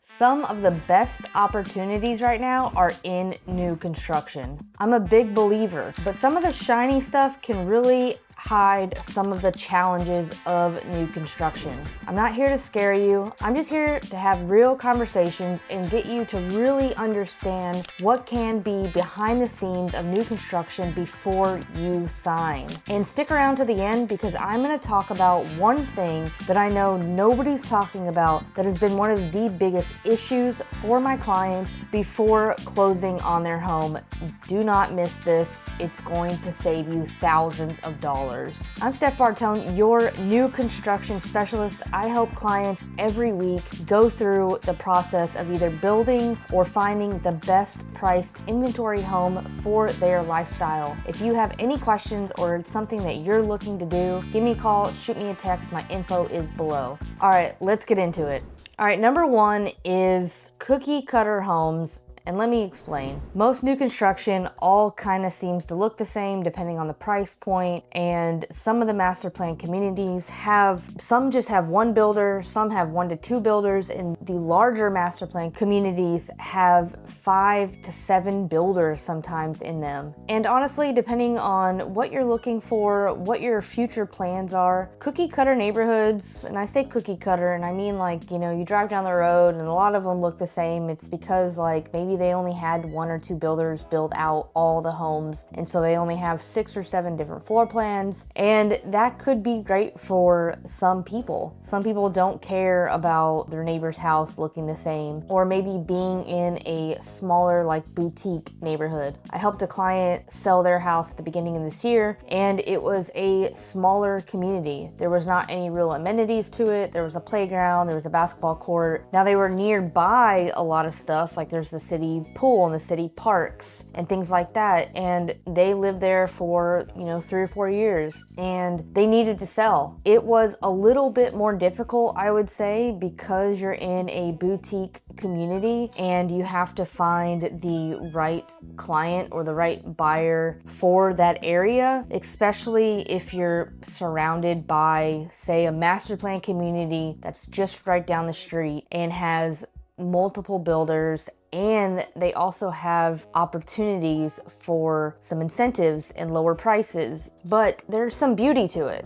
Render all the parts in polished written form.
Some of the best opportunities right now are in new construction. I'm a big believer, but some of the shiny stuff can really hide some of the challenges of new construction. I'm not here to scare you. I'm just here to have real conversations and get you to really understand what can be behind the scenes of new construction before you sign. And stick around to the end because I'm going to talk about one thing that I know nobody's talking about that has been one of the biggest issues for my clients before closing on their home. Do not miss this. It's going to save you thousands of dollars. I'm Steph Bartone, your new construction specialist. I help clients every week go through the process of either building or finding the best priced inventory home for their lifestyle. If you have any questions or it's something that you're looking to do, give me a call, shoot me a text. My info is below. All right, let's get into it. All right, number one is cookie cutter homes. And let me explain. Most new construction all kind of seems to look the same depending on the price point, and some of the master plan communities some just have one builder, some have 1 to 2 builders, and the larger master plan communities have 5 to 7 builders sometimes in them. And honestly, depending on what you're looking for, what your future plans are, cookie cutter neighborhoods, and I say cookie cutter and I mean like, you drive down the road and a lot of them look the same. It's because like maybe they only had 1 or 2 builders build out all the homes, and so they only have 6 or 7 different floor plans, and that could be great for some people. Some people don't care about their neighbor's house looking the same, or maybe being in a smaller like boutique neighborhood. I helped a client sell their house at the beginning of this year, and it was a smaller community. There was not any real amenities to it. There was a playground, there was a basketball court. Now they were nearby a lot of stuff, like there's the city pool and the city parks and things like that, and they lived there for 3 or 4 years and they needed to sell. It was a little bit more difficult, I would say, because you're in a boutique community and you have to find the right client or the right buyer for that area, especially if you're surrounded by, say, a master plan community that's just right down the street and has multiple builders, and they also have opportunities for some incentives and lower prices. But there's some beauty to it.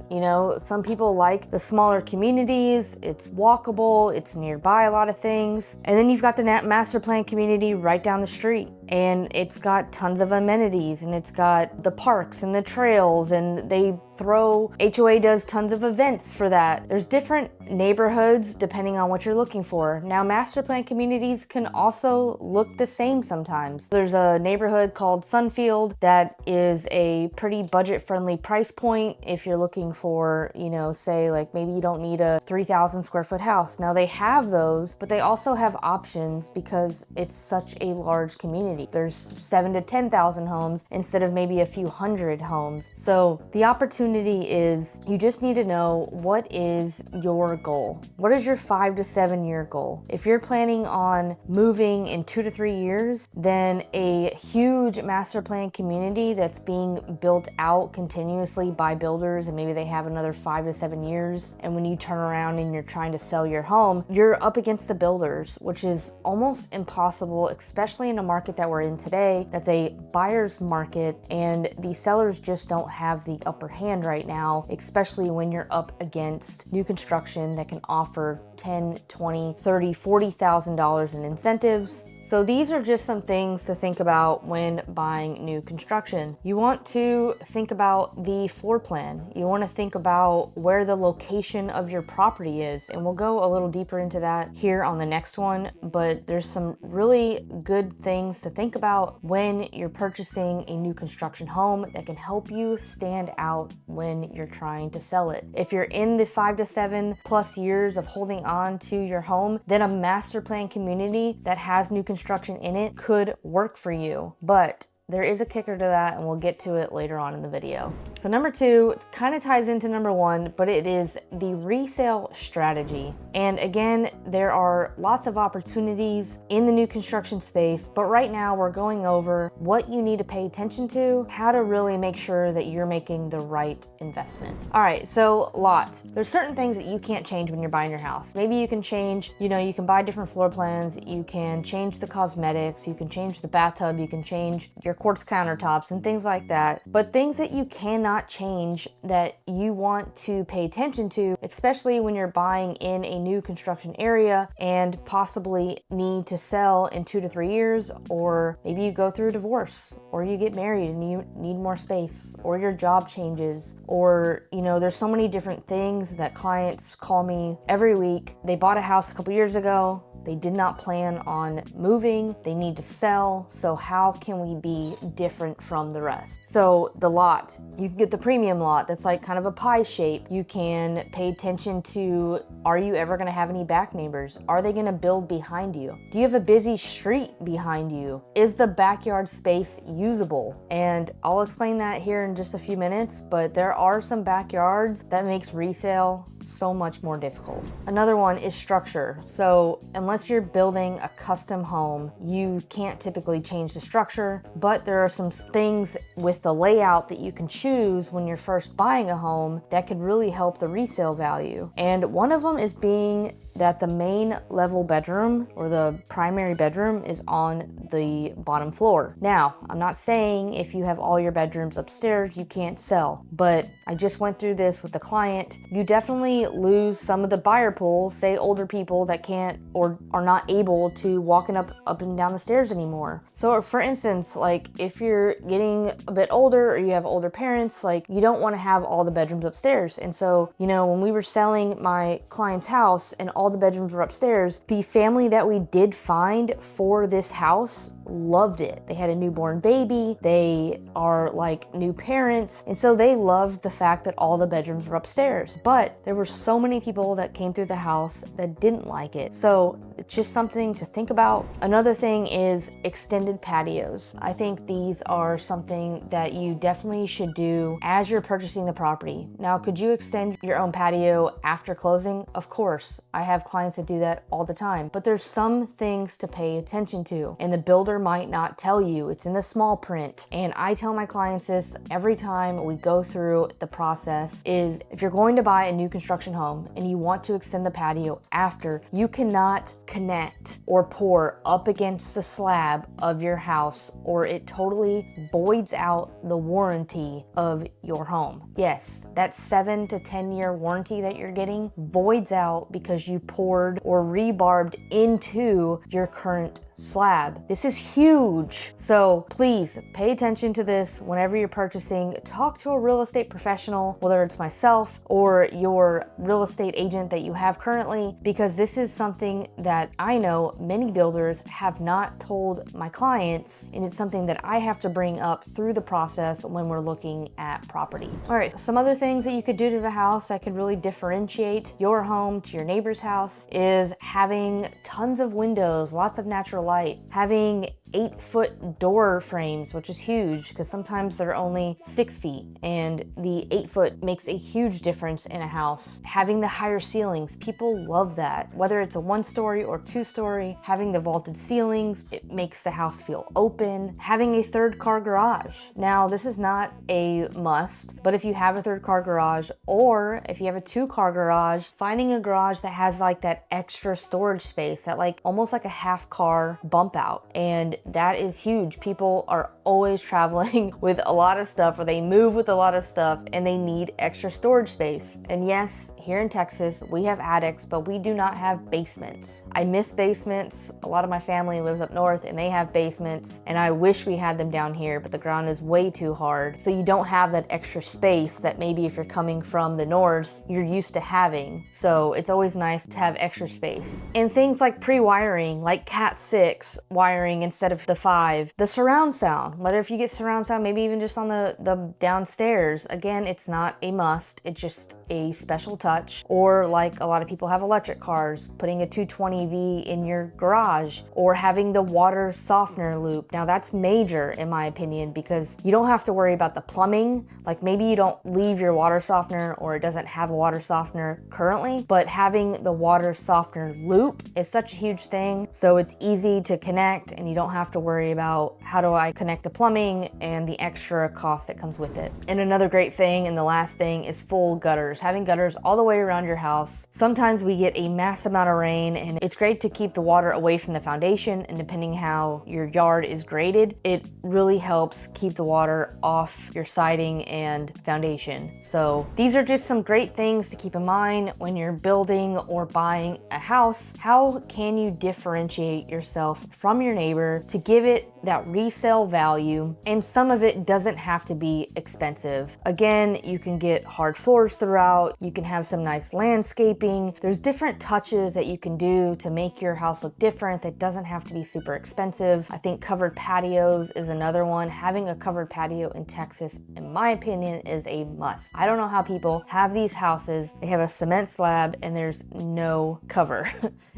Some people like the smaller communities, it's walkable, it's nearby a lot of things. And then you've got the master plan community right down the street, and it's got tons of amenities, and it's got the parks and the trails, and HOA does tons of events for that. There's different neighborhoods depending on what you're looking for. Now, master plan communities can also look the same sometimes. There's a neighborhood called Sunfield that is a pretty budget-friendly price point if you're looking for, say like maybe you don't need a 3,000 square foot house. Now they have those, but they also have options because it's such a large community. There's 7,000 to 10,000 homes instead of maybe a few hundred homes. So the opportunity is, you just need to know what is your goal. What is your 5 to 7 year goal? If you're planning on moving in 2 to 3 years, then a huge master plan community that's being built out continuously by builders, and maybe they have another 5 to 7 years, and when you turn around and you're trying to sell your home, you're up against the builders, which is almost impossible, especially in a market that we're in today that's a buyer's market, and the sellers just don't have the upper hand right now, especially when you're up against new construction that can offer $10,000, $20,000, $30,000, $40,000 in incentives. So these are just some things to think about when buying new construction. You want to think about the floor plan. You want to think about where the location of your property is, and we'll go a little deeper into that here on the next one, but there's some really good things to think about when you're purchasing a new construction home that can help you stand out when you're trying to sell it. If you're in the 5 to 7 plus years of holding on to your home, then a master plan community that has new construction in it could work for you. But there is a kicker to that, and we'll get to it later on in the video. So number 2 kind of ties into number 1, but it is the resale strategy. And again, there are lots of opportunities in the new construction space, but right now we're going over what you need to pay attention to, how to really make sure that you're making the right investment. All right, so lot. There's certain things that you can't change when you're buying your house. Maybe you can change, you can buy different floor plans, you can change the cosmetics, you can change the bathtub, you can change your quartz countertops and things like that. But things that you cannot change that you want to pay attention to, especially when you're buying in a new construction area and possibly need to sell in 2 to 3 years, or maybe you go through a divorce, or you get married and you need more space, or your job changes, or there's so many different things that clients call me every week. They bought a house a couple years ago. They did not plan on moving. They need to sell. So how can we be different from the rest? So the lot, you can get the premium lot that's like kind of a pie shape. You can pay attention to, are you ever gonna have any back neighbors? Are they gonna build behind you? Do you have a busy street behind you? Is the backyard space usable? And I'll explain that here in just a few minutes, but there are some backyards that makes resale so much more difficult. Another one is structure. So unless you're building a custom home, you can't typically change the structure, but there are some things with the layout that you can choose when you're first buying a home that could really help the resale value. And one of them is being that the main level bedroom or the primary bedroom is on the bottom floor. Now, I'm not saying if you have all your bedrooms upstairs, you can't sell, but I just went through this with the client. You definitely lose some of the buyer pool, say older people that can't or are not able to walking up and down the stairs anymore. So for instance, like if you're getting a bit older or you have older parents, like you don't want to have all the bedrooms upstairs. And so, when we were selling my client's house and all the bedrooms were upstairs, the family that we did find for this house loved it. They had a newborn baby, they are like new parents, and so they loved the fact that all the bedrooms were upstairs. But there were so many people that came through the house that didn't like it. So it's just something to think about. Another thing is extended patios. I think these are something that you definitely should do as you're purchasing the property. Now, could you extend your own patio after closing? Of course. I have clients that do that all the time, but there's some things to pay attention to, and the builder might not tell you. It's in the small print. And I tell my clients this every time we go through the process is if you're going to buy a new construction home and you want to extend the patio after, you cannot connect or pour up against the slab of your house, or it totally voids out the warranty of your home. Yes, that 7 to 10 year warranty that you're getting voids out because you poured or rebarbed into your current slab. This is huge. So please pay attention to this whenever you're purchasing. Talk to a real estate professional, whether it's myself or your real estate agent that you have currently, because this is something that I know many builders have not told my clients, and it's something that I have to bring up through the process when we're looking at property. All right, some other things that you could do to the house that could really differentiate your home to your neighbor's house is having tons of windows, lots of natural light, having 8-foot door frames, which is huge because sometimes they're only 6 feet, and the 8-foot makes a huge difference in a house. Having the higher ceilings, people love that. Whether it's a 1-story or 2-story, having the vaulted ceilings, it makes the house feel open. Having a 3rd car garage. Now, this is not a must, but if you have a 3rd car garage, or if you have a 2-car garage, finding a garage that has like that extra storage space, that like almost like a half car bump out, and that is huge. People are always traveling with a lot of stuff, or they move with a lot of stuff and they need extra storage space. And yes, here in Texas, we have attics, but we do not have basements. I miss basements. A lot of my family lives up north and they have basements, and I wish we had them down here, but the ground is way too hard. So you don't have that extra space that maybe if you're coming from the north, you're used to having. So it's always nice to have extra space. And things like pre-wiring, like Cat 6 wiring instead instead of the 5. The surround sound, whether if you get surround sound, maybe even just on the downstairs. Again, it's not a must, it's just a special touch. Or like a lot of people have electric cars, putting a 220V in your garage, or having the water softener loop. Now that's major in my opinion, because you don't have to worry about the plumbing. Like maybe you don't leave your water softener or it doesn't have a water softener currently, but having the water softener loop is such a huge thing. So it's easy to connect and you don't have to worry about how do I connect the plumbing and the extra cost that comes with it. And another great thing, and the last thing, is full gutters. Having gutters all the way around your house. Sometimes we get a mass amount of rain and it's great to keep the water away from the foundation, and depending how your yard is graded, it really helps keep the water off your siding and foundation. So these are just some great things to keep in mind when you're building or buying a house. How can you differentiate yourself from your neighbor to give it that resale value? And some of it doesn't have to be expensive. Again, you can get hard floors throughout, you can have some nice landscaping. There's different touches that you can do to make your house look different that doesn't have to be super expensive. I think covered patios is another one. Having a covered patio in Texas, in my opinion, is a must. I don't know how people have these houses, they have a cement slab and there's no cover.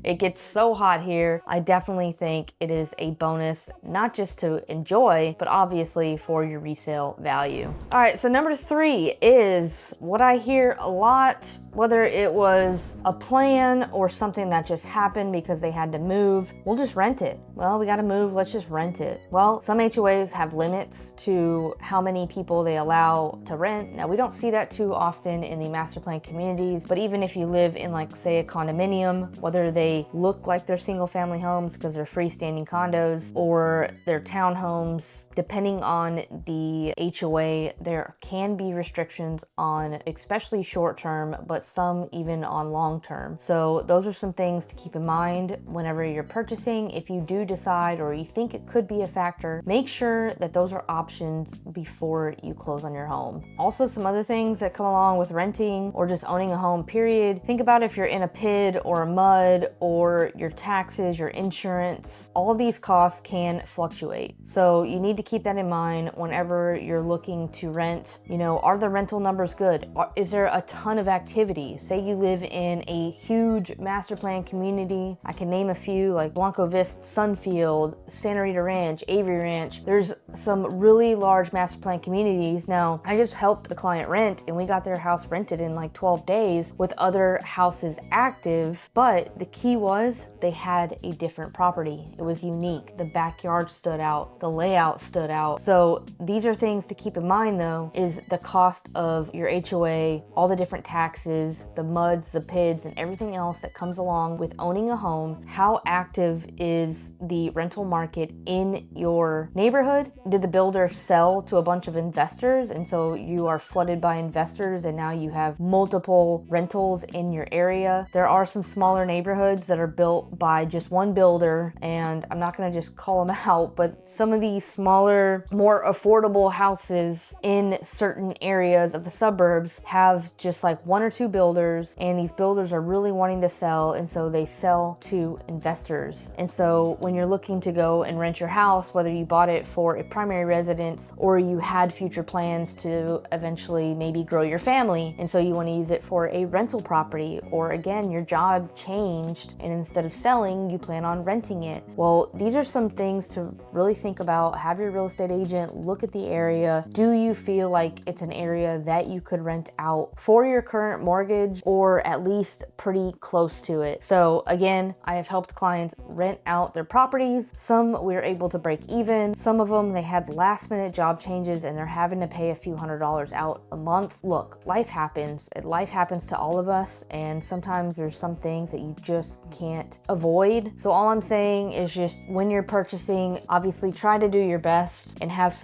It gets so hot here. I definitely think it is a bonus, not just to enjoy, but obviously for your resale value. All right, so number 3 is what I hear a lot, whether it was a plan or something that just happened because they had to move. We'll just rent it. Well, we gotta move, let's just rent it. Well, some HOAs have limits to how many people they allow to rent. Now, we don't see that too often in the master plan communities, but even if you live in like say a condominium, whether they look like they're single family homes because they're freestanding condos or they're townhomes, depending on the HOA, there can be restrictions on especially short term, but some even on long term. So those are some things to keep in mind whenever you're purchasing. If you do decide or you think it could be a factor, make sure that those are options before you close on your home. Also, some other things that come along with renting or just owning a home, period. Think about if you're in a PID or a MUD, or your taxes, your insurance. All of these costs can fluctuate. So you need to keep that in mind whenever you're looking to rent. You know, are the rental numbers good? Is there a ton of activity? Say you live in a huge master plan community. I can name a few like Blanco Vista, Sunfield, Santa Rita Ranch, Avery Ranch. There's some really large master plan communities. Now, I just helped a client rent and we got their house rented in like 12 days with other houses active, but the key was they had a different property. It was unique. The backyard stood out, the layout stood out. So these are things to keep in mind though, is the cost of your HOA, all the different taxes, the MUDs, the PIDs, and everything else that comes along with owning a home. How active is the rental market in your neighborhood? Did the builder sell to a bunch of investors and so you are flooded by investors and now you have multiple rentals in your area? There are some smaller neighborhoods that are built by just one builder, and I'm not gonna just call them out, but some of these smaller, more affordable houses in certain areas of the suburbs have just like 1 or 2 builders, and these builders are really wanting to sell, and so they sell to investors. And so when you're looking to go and rent your house, whether you bought it for a primary residence or you had future plans to eventually maybe grow your family, and so you want to use it for a rental property, or again, your job changed and instead of selling, you plan on renting it. Well, these are some things to really think about. Have your real estate agent look at the area. Do you feel like it's an area that you could rent out for your current mortgage, or at least pretty close to it? So again, I have helped clients rent out their properties. Some we were able to break even. Some of them, they had last minute job changes and they're having to pay a few $100s out a month. Look, life happens. Life happens to all of us, and sometimes there's some things that you just can't avoid. So all I'm saying is just when you're purchasing, obviously try to do your best and have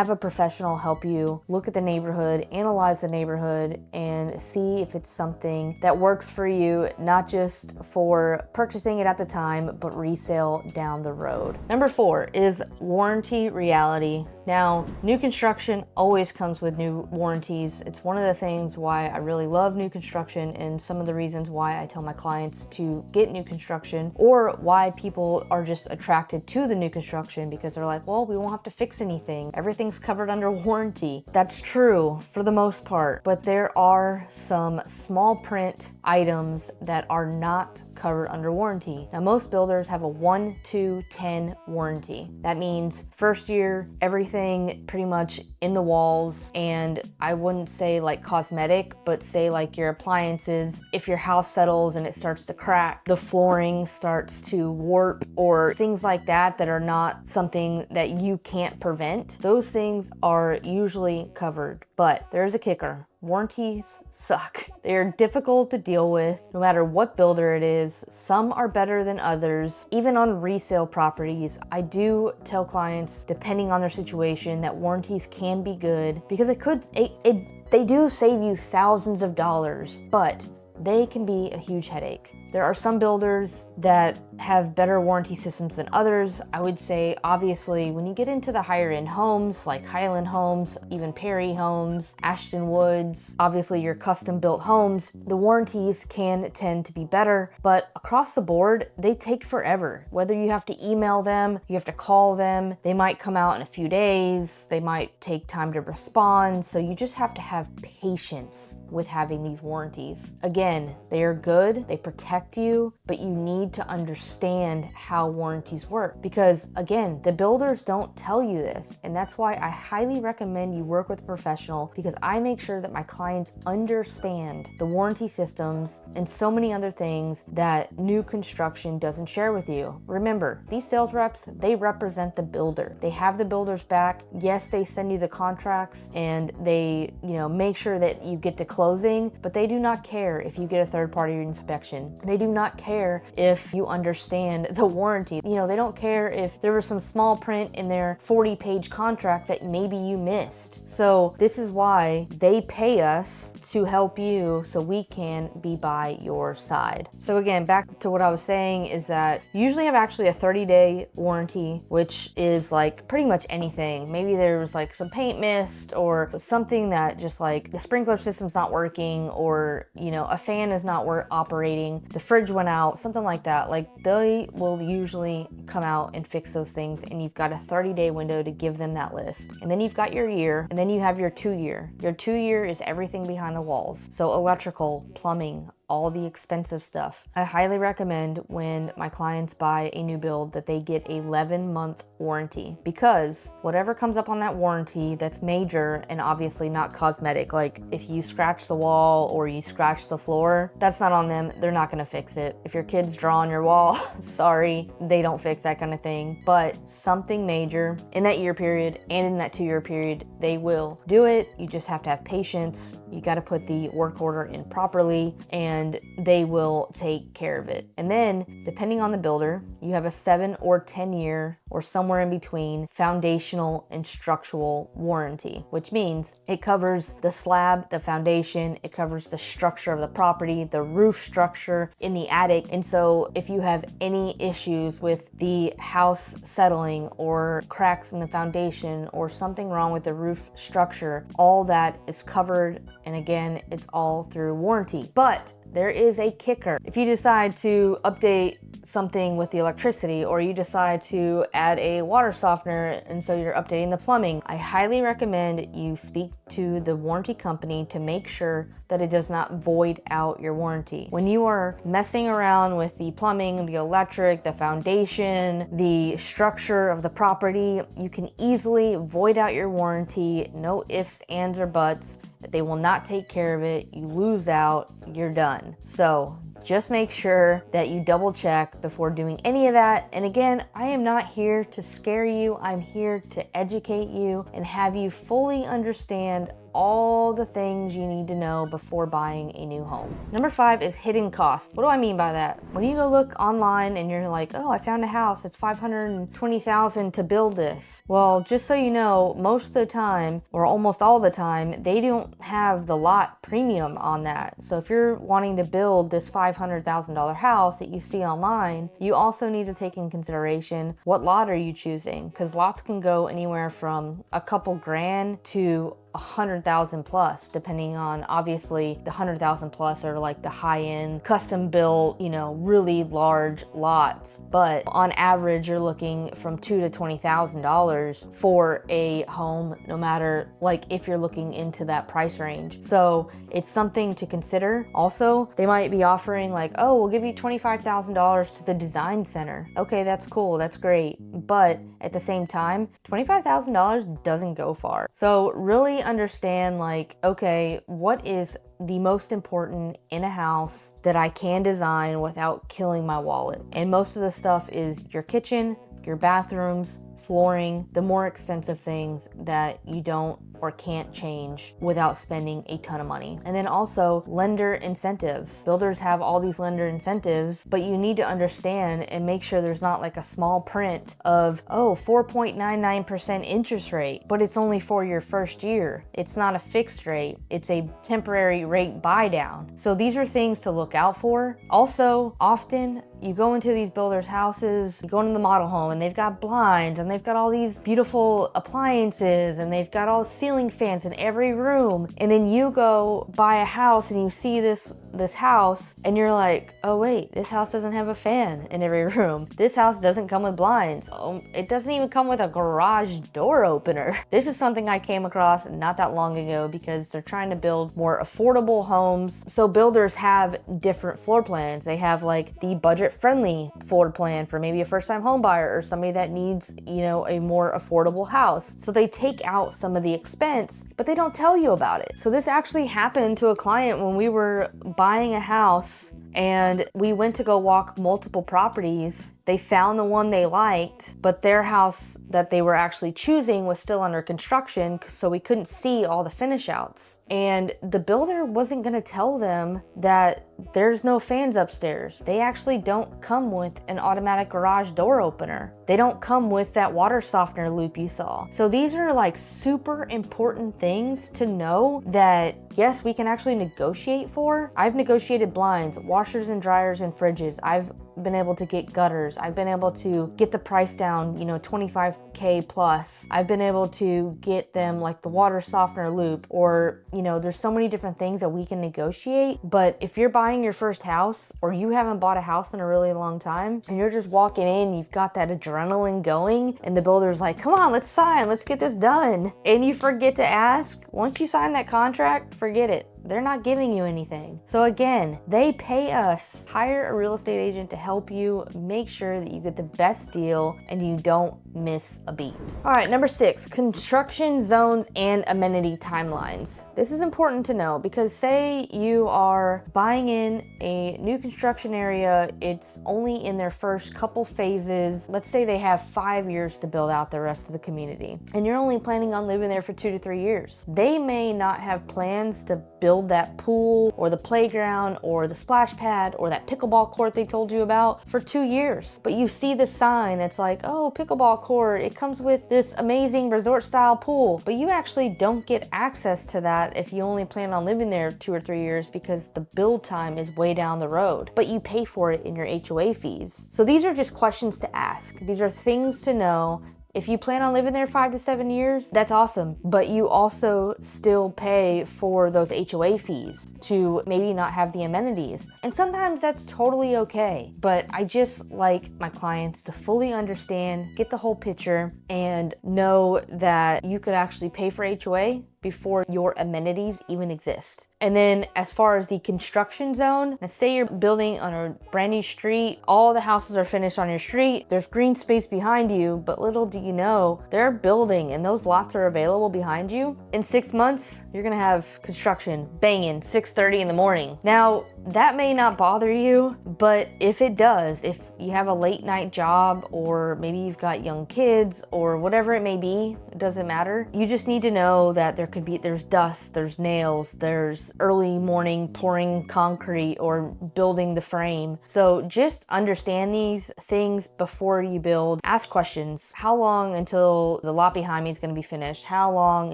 a professional help you look at the neighborhood, analyze the neighborhood, and see if it's something that works for you, not just for purchasing it at the time, but resale down the road. Number 4 is warranty reality. Now, new construction always comes with new warranties. It's one of the things why I really love new construction, and some of the reasons why I tell my clients to get new construction, or why people are just attracted to the new construction, because they're like, well, we won't have to fix anything. Everything's covered under warranty. That's true for the most part, but there are some small print items that are not covered under warranty. Now, most builders have a 1 to 10 warranty. That means first year, everything pretty much in the walls, and I wouldn't say like cosmetic, but say like your appliances. If your house settles and it starts to crack, the flooring starts to warp, or things like that that are not something that you can't prevent, those things are usually covered. But there's a kicker. Warranties suck. They're difficult to deal with no matter what builder it is. Some are better than others. Even on resale properties, I do tell clients, depending on their situation, that warranties can be good, because they do save you thousands of dollars, but they can be a huge headache. There are some builders that have better warranty systems than others. I would say, obviously, when you get into the higher end homes, like Highland Homes, even Perry Homes, Ashton Woods, obviously your custom built homes, the warranties can tend to be better, but across the board, they take forever. Whether you have to email them, you have to call them, they might come out in a few days, they might take time to respond, so you just have to have patience with having these warranties. Again, they are good, they protect you, but you need to understand how warranties work, because again, the builders don't tell you this, and that's why I highly recommend you work with a professional, because I make sure that my clients understand the warranty systems and so many other things that new construction doesn't share with you. Remember, these sales reps, they represent the builder. They have the builder's back. Yes, they send you the contracts and they, make sure that you get to closing, but they do not care if you get a third-party inspection. They do not care if you understand the warranty. They don't care if there was some small print in their 40-page contract that maybe you missed. So this is why they pay us to help you, so we can be by your side. So again, back to what I was saying, is that you usually have actually a 30-day warranty, which is like pretty much anything. Maybe there's like some paint mist, or something that just like the sprinkler system's not working, or a fan is not operating, the fridge went out, something like that. Like, they will usually come out and fix those things, and you've got a 30-day window to give them that list. And then you've got your year, and then you have your 2-year. Your 2-year is everything behind the walls. So electrical, plumbing, all the expensive stuff. I highly recommend when my clients buy a new build that they get an 11-month warranty, because whatever comes up on that warranty that's major and obviously not cosmetic, like if you scratch the wall or you scratch the floor, that's not on them. They're not gonna fix it. If your kids draw on your wall, sorry, they don't fix that kind of thing. But something major in that year period and in that 2-year period, they will do it. You just have to have patience. You got to put the work order in properly, and they will take care of it. And then, depending on the builder, you have a 7 or 10-year, or somewhere in between, foundational and structural warranty, which means it covers the slab, the foundation, it covers the structure of the property, the roof structure in the attic. And so if you have any issues with the house settling, or cracks in the foundation, or something wrong with the roof structure, all that is covered. And again, it's all through warranty. But there is a kicker. If you decide to update something with the electricity, or you decide to add a water softener, and so you're updating the plumbing, I highly recommend you speak to the warranty company to make sure that it does not void out your warranty. When you are messing around with the plumbing, the electric, the foundation, the structure of the property, you can easily void out your warranty. No ifs, ands, or buts. They will not take care of it. You lose out, you're done. So just make sure that you double check before doing any of that. And again, I am not here to scare you. I'm here to educate you and have you fully understand all the things you need to know before buying a new home. Number 5 is hidden costs. What do I mean by that? When you go look online and you're like, oh, I found a house, it's $520,000 to build this. Well, just so you know, most of the time, or almost all the time, they don't have the lot premium on that. So if you're wanting to build this $500,000 house that you see online, you also need to take in consideration what lot are you choosing, because lots can go anywhere from a couple grand to 100,000 plus, depending on, obviously the 100,000 plus are like the high-end custom built, you know, really large lots. But on average, you're looking from $2,000 to $20,000 for a home, no matter like if you're looking into that price range. So it's something to consider. Also, they might be offering like, oh, we'll give you $25,000 to the design center. Okay, that's cool, that's great. But at the same time, $25,000 doesn't go far. So really understand like, okay, what is the most important in a house that I can design without killing my wallet? And most of the stuff is your kitchen, your bathrooms, flooring, the more expensive things that you don't or can't change without spending a ton of money. And then also lender incentives. Builders have all these lender incentives, but you need to understand and make sure there's not like a small print of, oh, 4.99% interest rate, but it's only for your first year. It's not a fixed rate. It's a temporary rate buy down. So these are things to look out for. Also, often you go into these builders' houses, you go into the model home and they've got blinds and they've got all these beautiful appliances and they've got all ceiling fans in every room. And then you go buy a house and you see this house and you're like, oh wait, this house doesn't have a fan in every room. This house doesn't come with blinds. It doesn't even come with a garage door opener. This is something I came across not that long ago because they're trying to build more affordable homes. So builders have different floor plans. They have like the budget-friendly floor plan for maybe a first-time home buyer or somebody that needs, you know, a more affordable house. So they take out some of the expense, but they don't tell you about it. So this actually happened to a client when we were buying a house and we went to go walk multiple properties. They found the one they liked, but their house that they were actually choosing was still under construction, so we couldn't see all the finish outs. And the builder wasn't gonna tell them that there's no fans upstairs. They actually don't come with an automatic garage door opener. They don't come with that water softener loop you saw. So these are like super important things to know that yes, we can actually negotiate for. I've negotiated blinds, washers and dryers and fridges. I've been able to get gutters. I've been able to get the price down, you know, $25K plus. I've been able to get them like the water softener loop, or, you know, there's so many different things that we can negotiate. But if you're buying your first house or you haven't bought a house in a really long time and you're just walking in, you've got that adrenaline going and the builder's like, come on, let's sign, let's get this done. And you forget to ask, once you sign that contract, forget it. They're not giving you anything. So again, they pay us. Hire a real estate agent to help you make sure that you get the best deal and you don't miss a beat. All right, number 6, construction zones and amenity timelines. This is important to know because say you are buying in a new construction area, it's only in their first couple phases. Let's say they have 5 years to build out the rest of the community and you're only planning on living there for 2 to 3 years. They may not have plans to build that pool or the playground or the splash pad or that pickleball court they told you about for 2 years. But you see the sign that's like, oh, pickleball court, it comes with this amazing resort style pool. But you actually don't get access to that if you only plan on living there 2 or 3 years because the build time is way down the road. But you pay for it in your HOA fees. So these are just questions to ask. These are things to know. If you plan on living there 5 to 7 years, that's awesome. But you also still pay for those HOA fees to maybe not have the amenities. And sometimes that's totally okay. But I just like my clients to fully understand, get the whole picture, and know that you could actually pay for HOA before your amenities even exist. And then as far as the construction zone, let's say you're building on a brand new street, all the houses are finished on your street, there's green space behind you, but little do you know, they're building and those lots are available behind you. In 6 months, you're gonna have construction banging 6:30 in the morning. Now, that may not bother you, but if it does, if you have a late night job, or maybe you've got young kids, or whatever it may be, it doesn't matter. You just need to know that there's dust, there's nails, there's early morning pouring concrete or building the frame. So just understand these things before you build. Ask questions. How long until the lot behind me is going to be finished? How long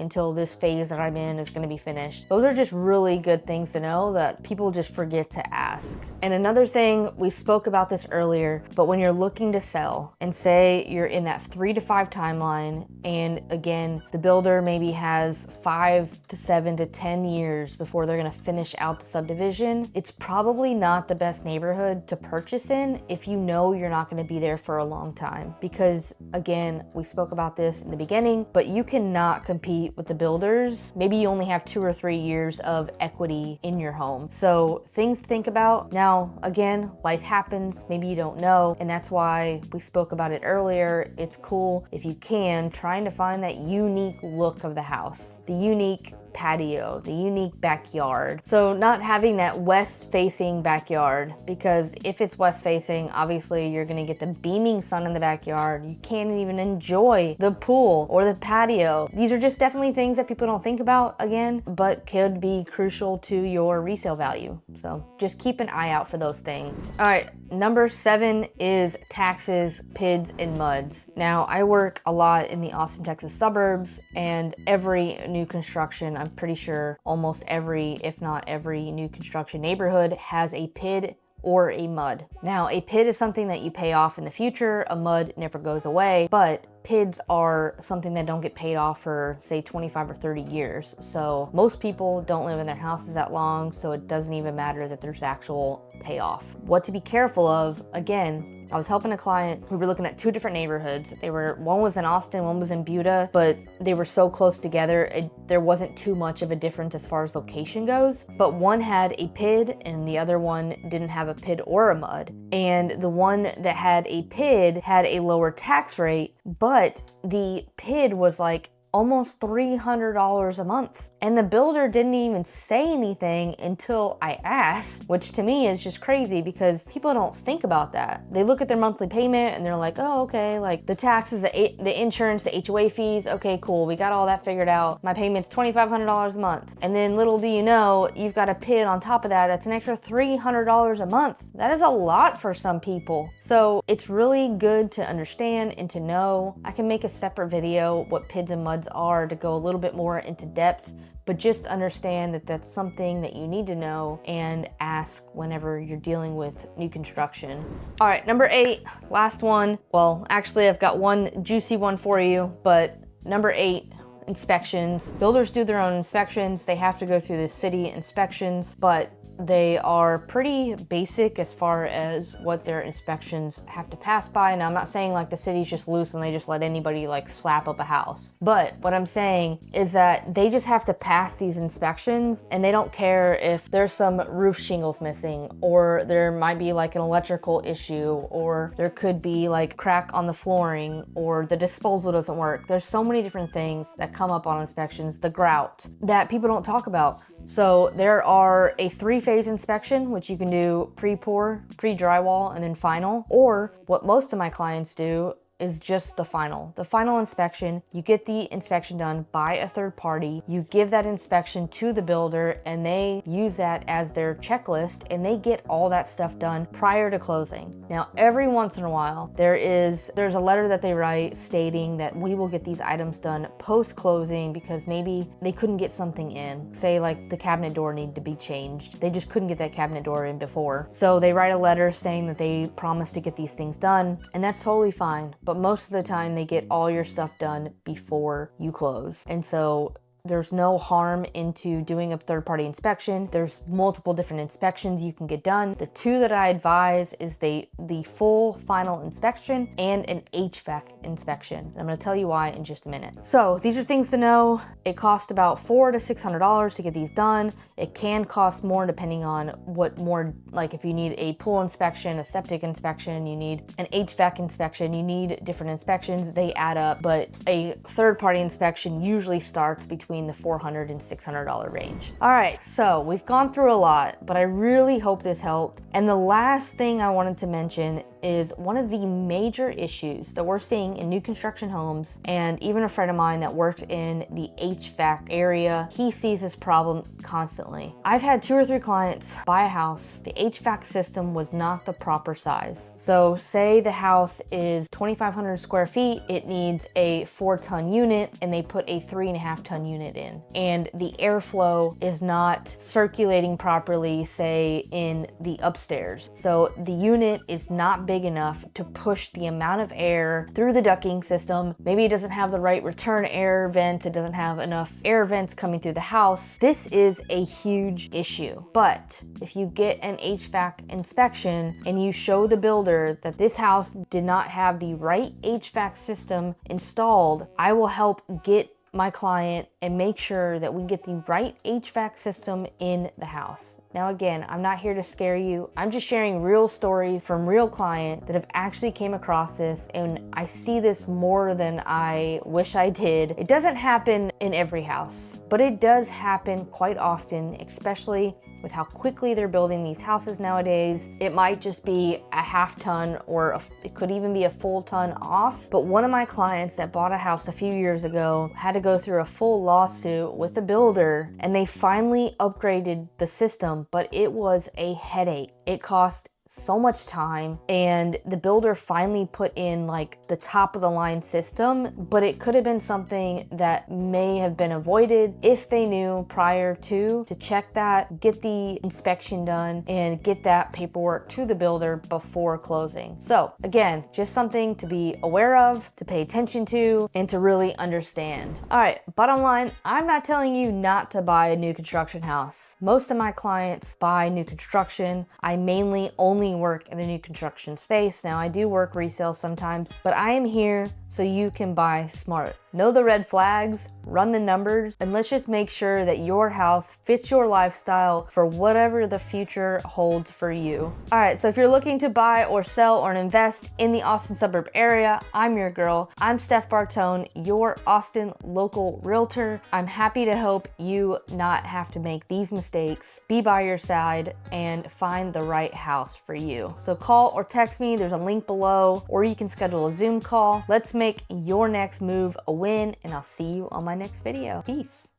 until this phase that I'm in is going to be finished? Those are just really good things to know that people just forget to ask. And another thing, we spoke about this earlier, but when you're looking to sell and say you're in that 3 to 5 timeline, and again, the builder maybe has 5 to 7 to 10 years before they're going to finish out the subdivision, it's probably not the best neighborhood to purchase in if you know you're not going to be there for a long time. Because again, we spoke about this in the beginning, but you cannot compete with the builders. Maybe you only have 2 or 3 years of equity in your home. So things to think about. Now, again, life happens. Maybe you don't know, and that's why we spoke about it earlier. It's cool if you can, trying to find that unique look of the house, the unique patio, the unique backyard. So not having that west facing backyard, because if it's west facing, obviously you're gonna get the beaming sun in the backyard. You can't even enjoy the pool or the patio. These are just definitely things that people don't think about, again, but could be crucial to your resale value. So just keep an eye out for those things. All right, number 7 is taxes, PIDs, and MUDs. Now, I work a lot in the Austin, Texas suburbs, and every new construction, I'm pretty sure almost every, if not every new construction neighborhood has a PID or a MUD. Now, a PID is something that you pay off in the future. A MUD never goes away, but PIDs are something that don't get paid off for, say, 25 or 30 years. So most people don't live in their houses that long, so it doesn't even matter that there's actual payoff. What to be careful of, again, I was helping a client. We were looking at 2 different neighborhoods. One was in Austin, one was in Buda, but they were so close together, there wasn't too much of a difference as far as location goes. But one had a PID and the other one didn't have a PID or a MUD. And the one that had a PID had a lower tax rate, but the PID was like almost $300 a month. And the builder didn't even say anything until I asked, which to me is just crazy because people don't think about that. They look at their monthly payment and they're like, oh, okay, like the taxes, the insurance, the HOA fees, okay, cool, we got all that figured out. My payment's $2,500 a month. And then little do you know, you've got a PID on top of that, that's an extra $300 a month. That is a lot for some people. So it's really good to understand and to know. I can make a separate video what PIDs and MUDs are to go a little bit more into depth, but just understand that that's something that you need to know and ask whenever you're dealing with new construction. All right, number 8, last one. Well, actually I've got one juicy one for you, but number 8, inspections. Builders do their own inspections. They have to go through the city inspections, but they are pretty basic as far as what their inspections have to pass by. Now, I'm not saying like the city's just loose and they just let anybody like slap up a house. But what I'm saying is that they just have to pass these inspections, and they don't care if there's some roof shingles missing, or there might be like an electrical issue, or there could be like crack on the flooring, or the disposal doesn't work. There's so many different things that come up on inspections, the grout, that people don't talk about. So there are a 3-phase inspection, which you can do pre-pour, pre-drywall, and then final. Or what most of my clients do is just the final. The final inspection, you get the inspection done by a third party, you give that inspection to the builder, and they use that as their checklist, and they get all that stuff done prior to closing. Now, every once in a while, there's a letter that they write stating that we will get these items done post-closing because maybe they couldn't get something in. Say like the cabinet door needed to be changed. They just couldn't get that cabinet door in before. So they write a letter saying that they promised to get these things done, and that's totally fine. But most of the time they get all your stuff done before you close. And so there's no harm into doing a third-party inspection. There's multiple different inspections you can get done. The 2 that I advise is the full final inspection and an HVAC inspection. And I'm gonna tell you why in just a minute. So these are things to know. It costs about $400 to $600 to get these done. It can cost more depending on what more, like if you need a pool inspection, a septic inspection, you need an HVAC inspection, you need different inspections, they add up. But a third-party inspection usually starts between between the $400 and $600 range. All right, so we've gone through a lot, but I really hope this helped. And the last thing I wanted to mention is one of the major issues that we're seeing in new construction homes, and even a friend of mine that works in the HVAC area, he sees this problem constantly. I've had 2 or 3 clients buy a house. The HVAC system was not the proper size. So say the house is 2,500 square feet, it needs a 4-ton unit, and they put a 3.5-ton unit in. And the airflow is not circulating properly, say in the upstairs. So the unit is not big enough to push the amount of air through the ducting system. Maybe it doesn't have the right return air vents. It doesn't have enough air vents coming through the house. This is a huge issue. But if you get an HVAC inspection and you show the builder that this house did not have the right HVAC system installed, I will help get my client and make sure that we get the right HVAC system in the house. Now again, I'm not here to scare you. I'm just sharing real stories from real clients that have actually came across this, and I see this more than I wish I did. It doesn't happen in every house, but it does happen quite often, especially with how quickly they're building these houses nowadays. It might just be a half-ton, or it could even be a full ton off. But one of my clients that bought a house a few years ago had to go through a full lawsuit with the builder, and they finally upgraded the system, but it was a headache. It cost so much time, and the builder finally put in like the top of the line system, but it could have been something that may have been avoided if they knew prior to check that, get the inspection done, and get that paperwork to the builder before closing. So again, just something to be aware of, to pay attention to, and to really understand. All right, bottom line, I'm not telling you not to buy a new construction house. Most of my clients buy new construction. I mainly only work in the new construction space. Now I do work resale sometimes, but I am here so you can buy smart. Know the red flags, run the numbers, and let's just make sure that your house fits your lifestyle for whatever the future holds for you. All right, so if you're looking to buy or sell or invest in the Austin suburb area, I'm your girl. I'm Steph Bartone, your Austin local realtor. I'm happy to help you not have to make these mistakes, be by your side, and find the right house for you. So call or text me, there's a link below, or you can schedule a Zoom call. Let's make your next move a win, and I'll see you on my next video. Peace.